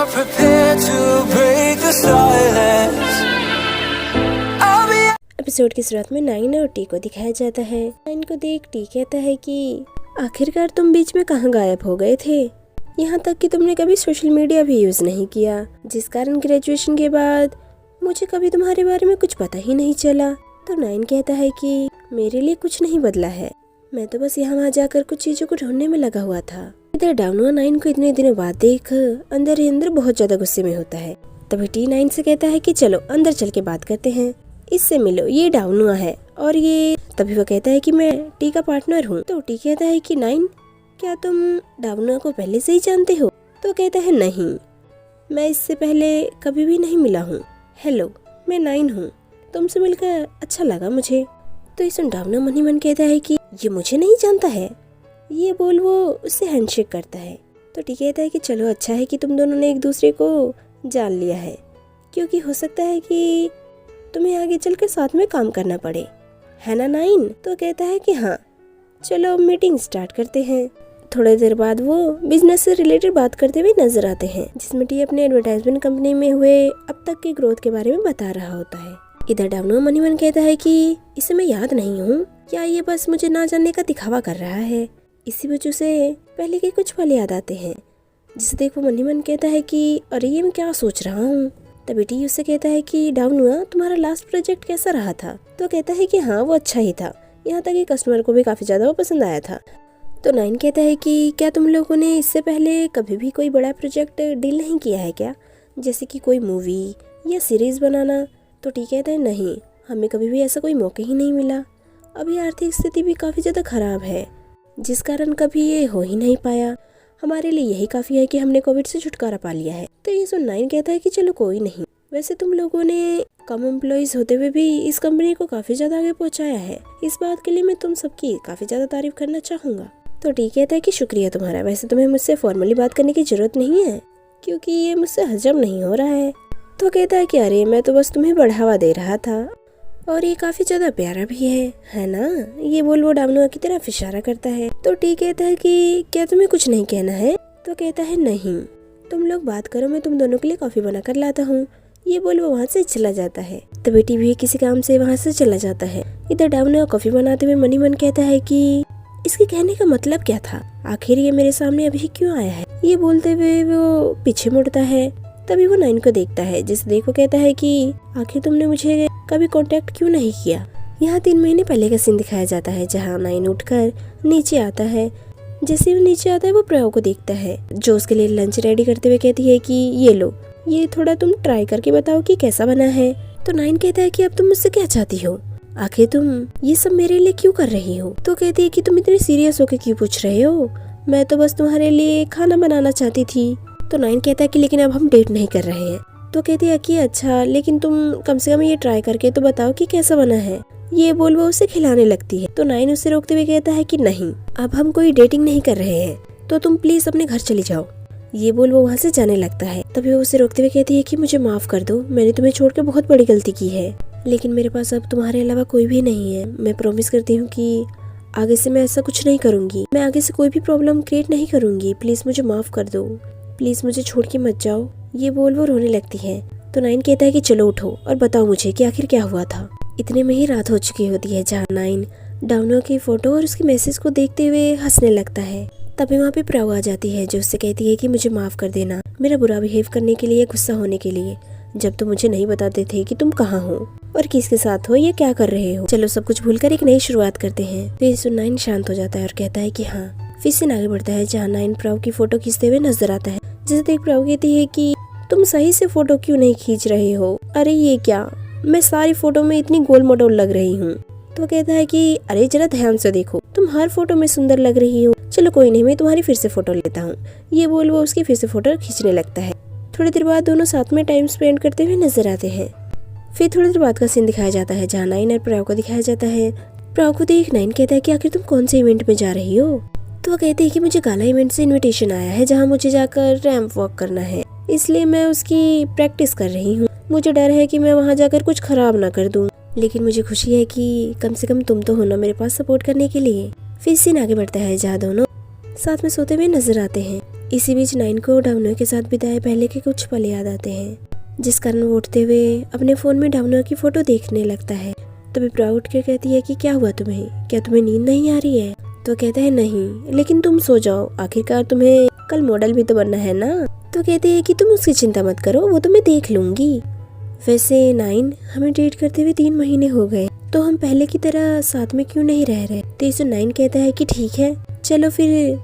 are prepared to break the silence. I'll be episode की शुरुआत में नाइन और टी को दिखाया जाता है। नाइन को देख टी कहता है कि आखिरकार तुम बीच में कहाँ गायब हो गए थे, यहाँ तक कि तुमने कभी सोशल मीडिया भी यूज नहीं किया, जिस कारण ग्रेजुएशन के बाद मुझे कभी तुम्हारे बारे में कुछ पता ही नहीं चला। तो नाइन कहता है कि मेरे लिए कुछ नहीं बदला है, मैं तो बस यहाँ वहाँ जाकर कुछ चीजों को ढूंढने में लगा हुआ था। इधर डाउनो नाइन को इतने दिनों बाद देख अंदर ही अंदर बहुत ज्यादा गुस्से में होता है। तभी टी नाइन से कहता है कि चलो अंदर चल के बात करते हैं, इससे मिलो, ये डाउनुआ है और ये। तभी वो कहता है कि मैं टी का पार्टनर हूँ। तो टी कहता है कि नाइन, क्या तुम डाउनुआ को पहले से ही जानते हो? तो कहता है नहीं, मैं इससे पहले कभी भी नहीं मिला हूँ। हेलो, मैं नाइन हूँ, तुमसे मिलकर अच्छा लगा मुझे। तो इस डाउनुआ मन ही मन कहता है कि ये मुझे नहीं जानता है। ये बोल वो उससे हैंडशेक करता है। तो टी कहता है कि चलो अच्छा है कि तुम दोनों ने एक दूसरे को जान लिया है, क्योंकि हो सकता है कि तुम्हें आगे चलकर साथ में काम करना पड़े, है ना नाइन? तो कहता है कि हाँ, चलो मीटिंग स्टार्ट करते हैं। थोड़ी देर बाद वो बिजनेस से रिलेटेड बात करते हुए नजर आते हैं, जिसमें टी अपने एडवर्टाइजमेंट कंपनी में हुए अब तक के ग्रोथ के बारे में बता रहा होता है। इधर डाउनो मन ही मन कहता है कि इसे मैं याद नहीं हूँ, क्या ये बस मुझे ना जानने का दिखावा कर रहा है? इसी वजह से पहले के कुछ पल याद आते हैं, जिसे देख वो मन ही मन कहता है कि अरे ये मैं क्या सोच रहा हूँ। तभी टी उससे कहता है कि डाउनुआ, तुम्हारा लास्ट प्रोजेक्ट कैसा रहा था? तो कहता है कि हाँ, वो अच्छा ही था, यहाँ तक कि कस्टमर को भी काफी ज्यादा वो पसंद आया था। तो नाइन कहता है कि क्या तुम लोगों ने इससे पहले कभी भी कोई बड़ा प्रोजेक्ट डील नहीं किया है क्या, जैसे कि कोई मूवी या सीरीज बनाना? तो टी कहता है नहीं, हमें कभी भी ऐसा कोई मौका ही नहीं मिला। अभी आर्थिक स्थिति भी काफी ज्यादा खराब है, जिस कारण कभी ये हो ही नहीं पाया। हमारे लिए यही काफी है कि हमने कोविड से छुटकारा पा लिया है। तो ये सुन नाइन कहता है कि चलो कोई नहीं, वैसे तुम लोगों ने कम एम्प्लॉइज होते हुए भी इस कंपनी को काफी ज्यादा आगे पहुंचाया है, इस बात के लिए मैं तुम सबकी काफी ज्यादा तारीफ करना चाहूंगा। तो टी कहता है कि शुक्रिया तुम्हारा, वैसे तुम्हें मुझसे फॉर्मली बात करने की जरूरत नहीं है, क्योंकि ये मुझसे हजम नहीं हो रहा है। तो कहता है कि अरे मैं तो बस तुम्हें बढ़ावा दे रहा था, और ये काफी ज्यादा प्यारा भी है ना? ये बोल वो डाउनुआ की तरफ इशारा करता है। तो टी कहता है कि क्या तुम्हें कुछ नहीं कहना है? तो कहता है नहीं, तुम लोग बात करो, मैं तुम दोनों के लिए कॉफी बना कर लाता हूँ। ये बोल वो वहाँ से चला जाता है। तभी टी भी किसी काम से वहाँ से चला जाता है। इधर डाउनुआ कॉफी बनाते हुए मन ही मन कहता है कि इसके कहने का मतलब क्या था, आखिर ये मेरे सामने अभी क्यों आया है? ये बोलते हुए वो पीछे मुड़ता है। तभी वो नाइन को देखता है, जिसे देखो कहता है कि आखिर तुमने मुझे कभी कांटेक्ट क्यों नहीं किया? यहाँ 3 महीने पहले का सीन दिखाया जाता है, जहाँ नाइन उठकर नीचे आता है। जैसे वो नीचे आता है वो प्रिया को देखता है, जो उसके लिए लंच रेडी करते हुए कहती है कि ये लो, ये थोड़ा तुम ट्राई करके बताओ कि कैसा बना है। तो नाइन कहता है कि अब तुम मुझसे क्या चाहती हो, आखिर तुम ये सब मेरे लिए क्यों कर रही हो? तो कहती है कि तुम इतने सीरियस होकर क्यों पूछ रहे हो, मैं तो बस तुम्हारे लिए खाना बनाना चाहती थी। तो नाइन कहता है कि लेकिन अब हम डेट नहीं कर रहे हैं। तो कहती है कि अच्छा, लेकिन तुम कम से कम ये ट्राई करके तो बताओ कि कैसा बना है। ये बोल वो उसे खिलाने लगती है। तो नाइन उसे रोकते हुए कहता है कि नहीं, अब हम कोई डेटिंग नहीं कर रहे हैं, तो तुम प्लीज अपने घर चली जाओ। ये बोल वो वहाँ से जाने लगता है। तभी वो उसे रोकते हुए कहती है कि मुझे माफ कर दो, मैंने तुम्हें छोड़ के बहुत बड़ी गलती की है, लेकिन मेरे पास अब तुम्हारे अलावा कोई भी नहीं है। मैं प्रॉमिस करती हूँ कि आगे से मैं ऐसा कुछ नहीं करूंगी, मैं आगे से कोई भी प्रॉब्लम क्रिएट नहीं करूंगी, प्लीज मुझे माफ कर दो, प्लीज मुझे छोड़ के मत जाओ। ये बोल वो रोने लगती है। तो नाइन कहता है कि चलो उठो और बताओ मुझे कि आखिर क्या हुआ था। इतने में ही रात हो चुकी होती है, जहाँ नाइन डाउनुआ की फोटो और उसके मैसेज को देखते हुए हंसने लगता है। तभी वहाँ पे प्रिया आ जाती है, जो उससे कहती है कि मुझे माफ कर देना, मेरा बुरा बिहेव करने के लिए, गुस्सा होने के लिए, जब तुम मुझे नहीं बताते थे कि तुम कहाँ हो और किसके साथ हो या क्या कर रहे हो। चलो सब कुछ भूलकर एक नई शुरुआत करते हैं। फिर नाइन शांत हो जाता है और कहता है कि हाँ। फिर सीन आगे बढ़ता है, जहाँ नाइन प्रिया की फोटो खींचते हुए नजर आता है, जिसे देख प्रिया कहती है कि तुम सही से फोटो क्यों नहीं खींच रहे हो? अरे ये क्या, मैं सारी फोटो में इतनी गोल मटोल लग रही हूँ। तो कहता है कि अरे जरा ध्यान से देखो, तुम हर फोटो में सुंदर लग रही हो, चलो कोई नहीं, मैं तुम्हारी फिर से फोटो लेता हूँ। ये बोल वो उसकी फिर से फोटो खींचने लगता है। थोड़ी देर बाद दोनों साथ में टाइम स्पेंड करते हुए नजर आते हैं। फिर थोड़ी देर बाद का सीन दिखाया जाता है, जहाँ नाइन और प्रिया को दिखाया जाता है। प्रिया को देख नाइन कहता है कि आखिर तुम कौन से इवेंट में जा रही हो? तो वो कहते हैं कि मुझे गाला इवेंट से इनविटेशन आया है, जहाँ मुझे जाकर रैंप वॉक करना है, इसलिए मैं उसकी प्रैक्टिस कर रही हूँ। मुझे डर है कि मैं वहाँ जाकर कुछ खराब ना कर दूँ, लेकिन मुझे खुशी है कि कम से कम तुम तो हो ना मेरे पास सपोर्ट करने के लिए। फिर सीन आगे बढ़ता है, जहाँ दोनों साथ में सोते हुए नजर आते हैं। इसी बीच नाइन को डावनुआ के साथ बिताए पहले के कुछ पल याद आते हैं, जिस कारण वो उठते हुए अपने फोन में डावनुआ की फोटो देखने लगता है। तभी प्राउ उठ के कहती है कि क्या हुआ तुम्हें, क्या तुम्हें नींद नहीं आ रही है? तो कहता है नहीं, लेकिन तुम सो जाओ, आखिरकार तुम्हें कल मॉडल भी तो बनना है ना। तो कहते हैं कि तुम उसकी चिंता मत करो, वो तो मैं देख लूंगी। वैसे नाइन, हमें डेट करते हुए 3 महीने हो गए, तो हम पहले की तरह साथ में क्यों नहीं रह रहे? तो इसमें नाइन कहता है कि ठीक है, चलो फिर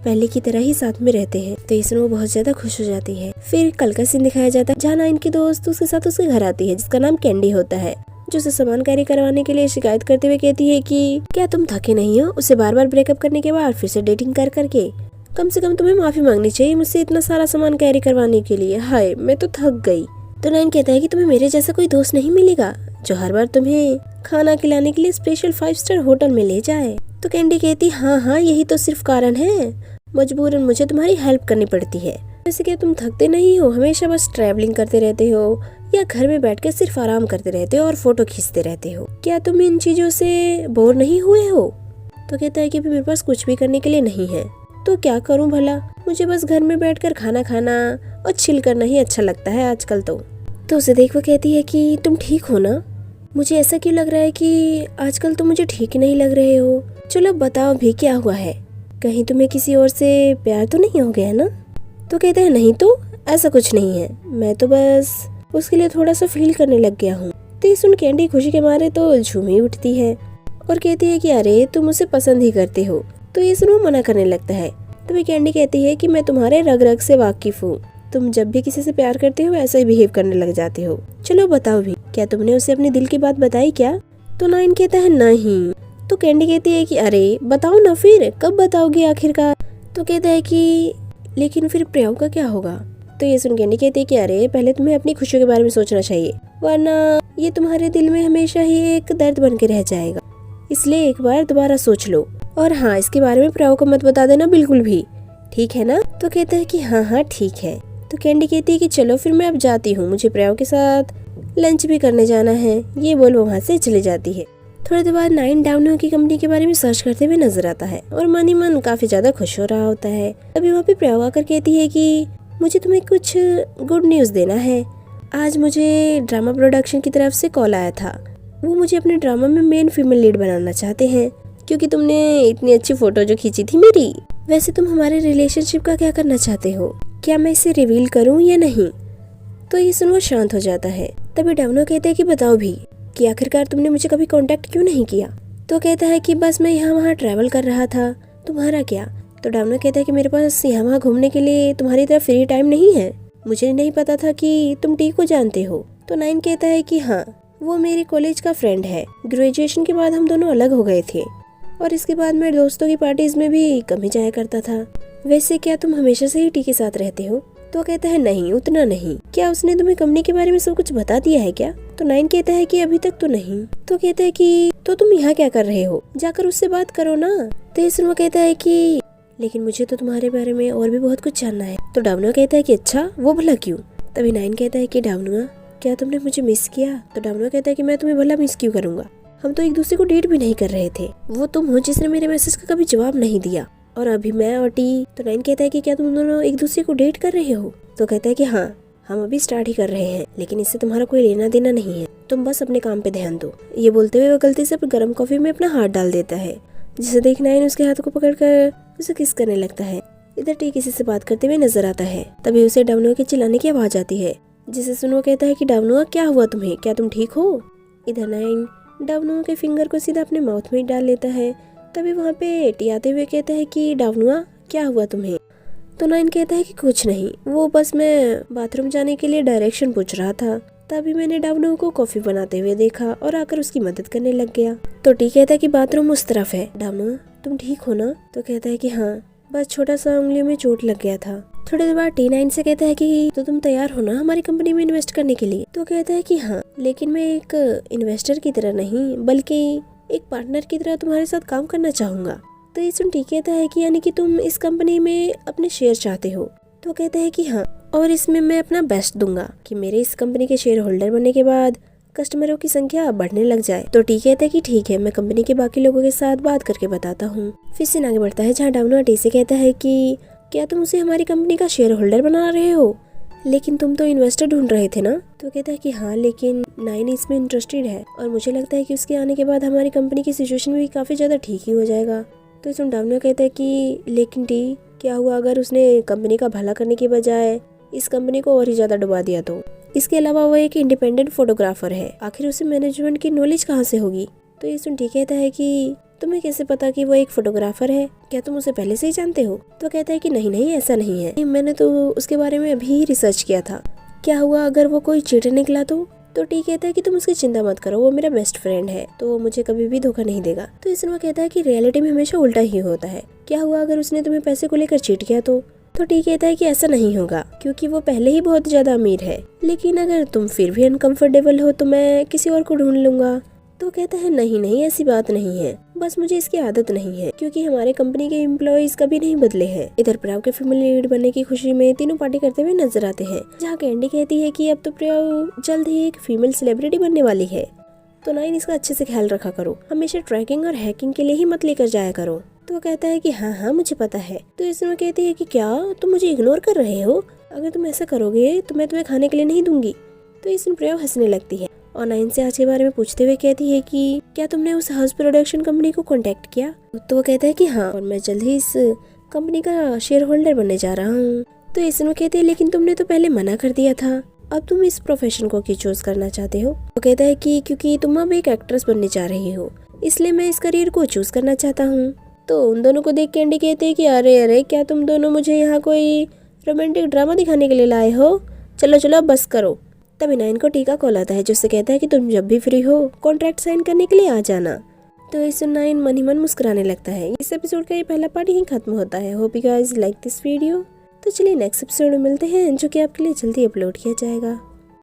पहले की तरह ही साथ में रहते हैं। तो इसमें वो बहुत ज्यादा खुश हो जाती है। फिर कल का सीन दिखाया जाता है जहाँ नाइन की दोस्त उसके साथ उसके घर आती है, जिसका नाम कैंडी होता है, जो उसे सामान कैरी करवाने के लिए शिकायत करते हुए कहती है कि क्या तुम थके नहीं हो? उसे बार बार ब्रेकअप करने के बाद फिर से डेटिंग कर करके कम से कम तुम्हें माफी मांगनी चाहिए मुझसे इतना सारा सामान कैरी करवाने के लिए। हाय, मैं तो थक गई। तो नाइन कहता है कि तुम्हें मेरे जैसा कोई दोस्त नहीं मिलेगा जो हर बार तुम्हें खाना खिलाने के लिए स्पेशल 5 स्टार होटल में ले जाए। तो कैंडी कहती हाँ, यही तो सिर्फ कारण है, मजबूरन मुझे तुम्हारी हेल्प करनी पड़ती है। वैसे क्या तुम थकते नहीं हो? हमेशा बस ट्रैवलिंग करते रहते हो या घर में बैठकर सिर्फ आराम करते रहते हो और फोटो खींचते रहते हो? क्या तुम इन चीजों से बोर नहीं हुए हो? तो कहता है कि अभी मेरे पास कुछ भी करने के लिए नहीं है, तो क्या करूं भला? मुझे बस घर में बैठकर खाना खाना और चिल करना ही अच्छा लगता है आजकल तो उसे देख वो कहती है कि तुम ठीक हो ना? मुझे ऐसा क्यों लग रहा है कि आजकल तुम मुझे ठीक नहीं लग रहे हो। चलो बताओ भी क्या हुआ है, कहीं तुम्हें किसी और से प्यार तो नहीं हो गया ना? तो कहते हैं नहीं, तो ऐसा कुछ नहीं है, मैं तो बस उसके लिए थोड़ा सा फील करने लग गया हूँ। तो ये सुन कैंडी खुशी के मारे तो झूम ही उठती है और कहती है कि अरे तुम उसे पसंद ही करते हो। तो ये सुन वो मना करने लगता है। तभी कैंडी कहती है कि मैं तुम्हारे रग रग से वाकिफ हूँ, तुम जब भी किसी से प्यार करते हो ऐसा ही बिहेव करने लग जाते हो। चलो बताओ भी, क्या तुमने उसे अपने दिल की बात बताई क्या? तो नाइन कहता है नहीं। तो कैंडी कहती है कि अरे बताओ ना, फिर कब बताओगी आखिरकार? तो कहता है कि लेकिन फिर प्रियाऊ का क्या होगा? तो ये सुन कैंडी कहती है कि अरे पहले तुम्हें अपनी खुशियों के बारे में सोचना चाहिए, वरना ये तुम्हारे दिल में हमेशा ही एक दर्द बन के रह जाएगा। इसलिए एक बार दोबारा सोच लो, और हाँ, इसके बारे में प्रियाऊ को मत बता देना बिल्कुल भी, ठीक है ना? तो कहता है कि हाँ ठीक है। तो कैंडी कहती है कि चलो फिर मैं अब जाती हूँ, मुझे प्रियाऊ के साथ लंच भी करने जाना है। ये बोल वो वहाँ से चली जाती है। थोड़ी देर बाद नाइन डाउनू की कंपनी के बारे में सर्च करते हुए नजर आता है और मन ही मन काफी ज्यादा खुश हो रहा होता है। अभी वहाँ पे प्रियाऊ आकर कहती है कि मुझे तुम्हें कुछ गुड न्यूज देना है। आज मुझे ड्रामा प्रोडक्शन की तरफ से कॉल आया था, वो मुझे अपने ड्रामा में मेन फीमेल लीड बनाना चाहते हैं, क्योंकि तुमने इतनी अच्छी फोटो जो खींची थी मेरी। वैसे तुम हमारे रिलेशनशिप का क्या करना चाहते हो? क्या मैं इसे रिवील करूं या नहीं? तो ये सुन वो शांत हो जाता है। तभी डाउनो कहते हैं कि बताओ भी कि आखिरकार तुमने मुझे कभी कांटेक्ट क्यों नहीं किया? तो कहता है कि बस मैं यहाँ वहाँ ट्रैवल कर रहा था, तुम्हारा क्या? तो डाउनो कहता है कि मेरे पास यहाँ वहाँ घूमने के लिए तुम्हारी तरफ फ्री टाइम नहीं है, मुझे नहीं पता था कि तुम टी को जानते हो। तो नाइन कहता है कि हाँ, वो मेरे कॉलेज का फ्रेंड है, ग्रेजुएशन के बाद हम दोनों अलग हो गए थे और इसके बाद मैं दोस्तों की पार्टीज में भी कम ही जाया करता था। वैसे क्या तुम हमेशा से ही टी के साथ रहते हो? तो कहता है नहीं, उतना नहीं। क्या उसने तुम्हें कंपनी के बारे में सब कुछ बता दिया है क्या? तो नाइन कहता है कि अभी तक तो नहीं। तो कहता है कि तो तुम यहाँ क्या कर रहे हो, जाकर उससे बात करो ना। तो इसमें वो कहता है कि लेकिन मुझे तो तुम्हारे बारे में और भी बहुत कुछ जानना है। तो डाउनुआ कहता है कि अच्छा, वो भला क्यों? तभी नाइन कहता है कि डाउनुआ, क्या तुमने मुझे मिस किया? तो डाउनुआ कहता है कि मैं तुम्हें भला मिस क्यों करूंगा, हम तो एक दूसरे को डेट भी नहीं कर रहे थे। वो तुम हो जिसने मेरे मैसेज का कभी जवाब नहीं दिया, और अभी मैं और टी। तो नाइन कहता है कि क्या तुम दोनों एक दूसरे को डेट कर रहे हो? तो कहता है कि हाँ, हम अभी स्टार्ट ही कर रहे हैं, लेकिन इससे तुम्हारा कोई लेना देना नहीं है, तुम बस अपने काम पे ध्यान दो। ये बोलते हुए वो गलती से गर्म कॉफी में अपना हाथ डाल देता है, जिसे देख नाइन उसके हाथ को पकड़कर उसे किस करने लगता है। इधर टी किसी से बात करते हुए नजर आता है। तभी उसे डाउनुआ के चिल्लाने की आवाज आती है, जिसे सुन वो कहता है कि डाउनुआ, क्या हुआ तुम्हें, क्या तुम ठीक हो? इधर नाइन डाउनुआ के फिंगर को सीधा अपने माउथ में डाल लेता है। तभी वहाँ पे टी आते हुए कहता है कि डाउनुआ, क्या हुआ तुम्हें? तो नाइन कहता है कि कुछ नहीं, वो बस मैं बाथरूम जाने के लिए डायरेक्शन पूछ रहा था, तभी मैंने डाउनुआ को कॉफी बनाते हुए देखा और आकर उसकी मदद करने लग गया। तो टी कहता है कि बाथरूम उस तरफ है, डाउनुआ तुम ठीक हो ना? तो कहता है कि हाँ, बस छोटा सा उंगलियों में चोट लग गया था। थोड़ी देर बाद टी नाइन से कहता है कि तो तुम तैयार हो ना हमारी कंपनी में इन्वेस्ट करने के लिए? तो कहता है कि हाँ, लेकिन मैं एक इन्वेस्टर की तरह नहीं, बल्कि एक पार्टनर की तरह तुम्हारे साथ काम करना चाहूंगा। तो ये सुन टी कहता है कि यानी कि तुम इस कंपनी में अपने शेयर चाहते हो? तो कहता है कि हाँ, और इसमें मैं अपना बेस्ट दूंगा कि मेरे इस कंपनी के शेयर होल्डर बनने के बाद कस्टमरों की संख्या बढ़ने लग जाए। तो टी कहता है कि ठीक है, मैं कंपनी के बाकी लोगों के साथ बात करके बताता हूँ। फिर सीन आगे बढ़ता है जहाँ डाउनुआ टी से कहता है कि क्या तुम उसे हमारी कंपनी का शेयर होल्डर बना रहे हो? लेकिन तुम तो इन्वेस्टर ढूंढ रहे थे ना? तो कहता है कि हाँ, लेकिन नाइन इसमें इंटरेस्टेड है और मुझे लगता है कि उसके आने के बाद हमारी कंपनी की सिचुएशन भी काफी ज्यादा ठीक ही हो जाएगा। तो इसमें डावना कहता है कि लेकिन टी, क्या हुआ अगर उसने कंपनी का भला करने की बजाय इस कंपनी को और ही ज्यादा डुबा दिया तो? इसके अलावा वो एक इंडिपेंडेंट फोटोग्राफर है, आखिर उसे मैनेजमेंट की नॉलेज कहाँ से होगी? तो ये सुन टी कहता है कि तुम्हें कैसे पता कि वो एक फोटोग्राफर है? क्या तुम उसे पहले से ही जानते हो? तो कहता है कि नहीं, ऐसा नहीं है, मैंने तो उसके बारे में अभी ही रिसर्च किया था। क्या हुआ अगर वो कोई चीटर निकला तो? टी कहता है कि तुम उसकी चिंता मत करो, वो मेरा बेस्ट फ्रेंड है, तो वो मुझे कभी भी धोखा नहीं देगा। तो इसमें कहता है कि रियलिटी में हमेशा उल्टा ही होता है। क्या हुआ अगर उसने तुम्हें पैसे को लेकर चीट किया तो? टी कहता है कि ऐसा नहीं होगा, क्योंकि वो पहले ही बहुत ज्यादा अमीर है। लेकिन अगर तुम फिर भी अनकंफर्टेबल हो तो मैं किसी और को ढूंढ लूंगा। तो कहता है नहीं, ऐसी बात नहीं है, बस मुझे इसकी आदत नहीं है, क्योंकि हमारे कंपनी के एम्प्लॉइज कभी नहीं बदले हैं। इधर प्रियाव के फीमेल लीड बनने की खुशी में तीनों पार्टी करते हुए नजर आते हैं, जहाँ कैंडी कहती है कि अब तो प्रियाव जल्द ही एक फीमेल सेलिब्रिटी बनने वाली है, तो नाइन इसका अच्छे से ख्याल रखा करो, हमेशा ट्रैकिंग और हैकिंग के लिए ही मत लेकर जाया करो। तो कहता है कि हाँ, मुझे पता है। तो इसमें कहती है कि क्या तुम मुझे इग्नोर कर रहे हो? अगर तुम ऐसा करोगे तो मैं तुम्हें खाने के लिए नहीं दूंगी। तो इसमें प्रियाव हंसने लगती है और नाइन से आज के बारे में पूछते हुए कहती है कि क्या तुमने उस हाउस प्रोडक्शन कंपनी को कांटेक्ट किया? तो वो कहता है कि हाँ, और मैं जल्द ही इस कंपनी का शेयर होल्डर बनने जा रहा हूँ। तो इसमें कहते हैं लेकिन तुमने तो पहले मना कर दिया था, अब तुम इस प्रोफेशन को क्यों चूज करना चाहते हो? वो कहता है कि क्योंकि तुम अब एक एक्ट्रेस बनने जा रही हो, इसलिए मैं इस करियर को चूज करना चाहता हूँ। तो उन दोनों को देख कैंडी कहते हैं कि अरे क्या तुम दोनों मुझे यहाँ कोई रोमांटिक ड्रामा दिखाने के लिए लाए हो? चलो अब बस करो। तभी नाइन को टी का कॉल आता है, जिससे कहता है कि तुम जब भी फ्री हो कॉन्ट्रैक्ट साइन करने के लिए आ जाना। तो इस नाइन मन ही मन मुस्कुराने लगता है। इस एपिसोड का ये पहला पार्ट यहीं खत्म होता है। Hope you guys like this video. तो चलिए नेक्स्ट एपिसोड में मिलते हैं, जो कि आपके लिए जल्दी अपलोड किया जाएगा।